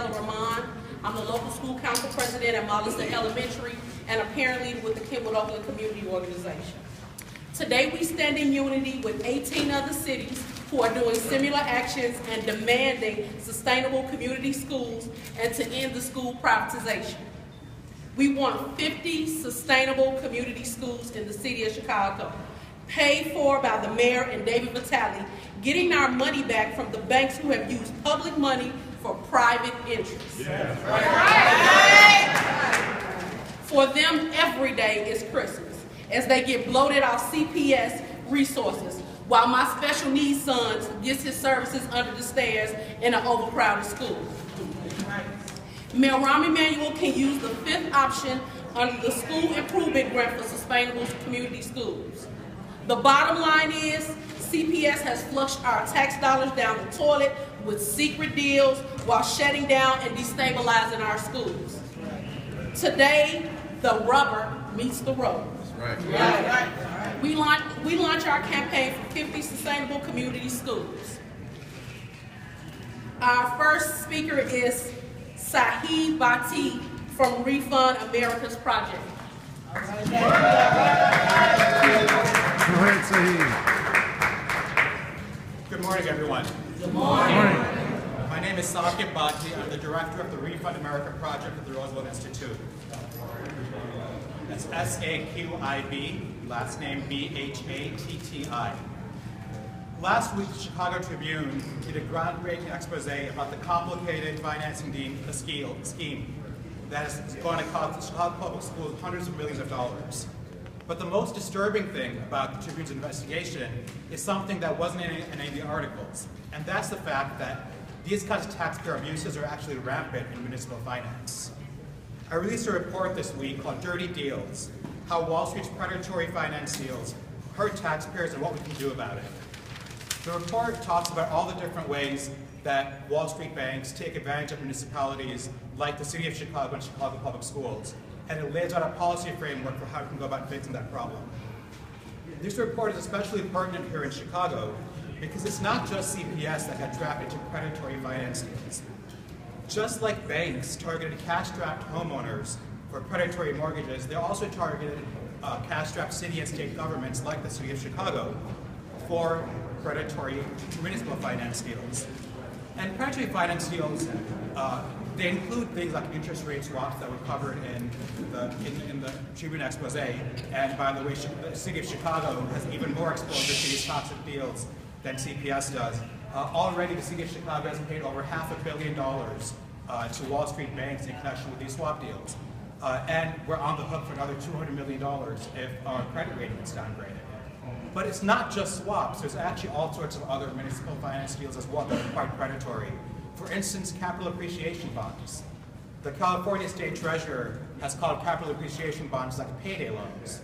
Daniela Ramon. I'm the local school council president at Molliston Elementary and a parent leader with the Kenwood Oakland Community Organization. Today we stand in unity with 18 other cities who are doing similar actions and demanding sustainable community schools and to end the school privatization. We want 50 sustainable community schools in the city of Chicago, paid for by the mayor and David Vitale, getting our money back from the banks who have used public money for private interests. Yeah. For them, every day is Christmas, as they get bloated off CPS resources, while my special needs son gets his services under the stairs in an overcrowded school. Mayor Rahm Emanuel can use the fifth option under the School Improvement Grant for Sustainable Community Schools. The bottom line is, CPS has flushed our tax dollars down the toilet with secret deals while shutting down and destabilizing our schools. Today, the rubber meets the road. Right. We launch our campaign for 50 sustainable community schools. Our first speaker is Sahid Bhatti from Refund America's Project. Go ahead, Sahid. Good morning, everyone. Good morning. My name is Saqib Bhatti. I'm the director of the Refund America Project at the Roosevelt Institute. That's S-A-Q-I-B, last name B-H-A-T-T-I. Last week, the Chicago Tribune did a groundbreaking expose about the complicated financing scheme that is going to cost the Chicago Public Schools hundreds of millions of dollars. But the most disturbing thing about the Tribune's investigation is something that wasn't in any of the articles, and that's the fact that these kinds of taxpayer abuses are actually rampant in municipal finance. I released a report this week called Dirty Deals, How Wall Street's Predatory Finance Deals Hurt Taxpayers and What We Can Do About It. The report talks about all the different ways that Wall Street banks take advantage of municipalities like the City of Chicago and Chicago Public Schools, and it lays out a policy framework for how we can go about fixing that problem. This report is especially pertinent here in Chicago because it's not just CPS that got trapped into predatory finance deals. Just like banks targeted cash-strapped homeowners for predatory mortgages, they also targeted cash-strapped city and state governments like the City of Chicago for predatory municipal finance deals. And predatory finance deals, they include things like interest rate swaps that were covered in the Tribune expose. And by the way, the City of Chicago has even more exposure to these toxic deals than CPS does. Already, the City of Chicago has paid over $500 million to Wall Street banks in connection with these swap deals. And we're on the hook for another $200 million if our credit rating is downgraded. But it's not just swaps. There's actually all sorts of other municipal finance deals as well that are quite predatory. For instance, capital appreciation bonds. The California State Treasurer has called capital appreciation bonds like payday loans.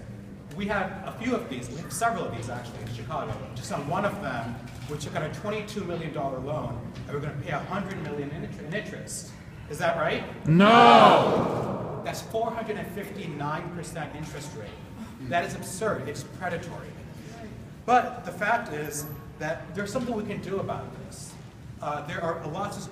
We have a few of these. We have several of these actually in Chicago. Just on one of them, we took out a $22 million loan, and we're going to pay $100 million in interest. Is that right? No! That's 459% interest rate. That is absurd. It's predatory. But the fact is that there's something we can do about this. There are lots of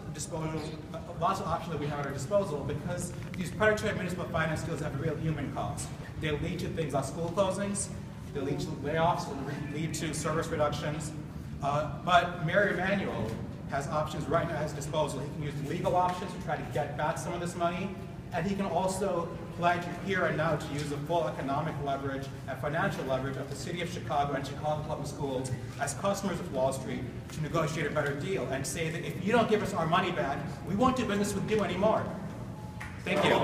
options that we have at our disposal because these predatory municipal finance deals have a real human cost. They lead to things like school closings, they lead to layoffs, they lead to service reductions. But Mayor Emanuel has options right now at his disposal. He can use legal options to try to get back some of this money, and he can also pledge here and now to use the full economic leverage and financial leverage of the City of Chicago and Chicago Public Schools as customers of Wall Street to negotiate a better deal and say that if you don't give us our money back, we won't do business with you anymore. Thank you.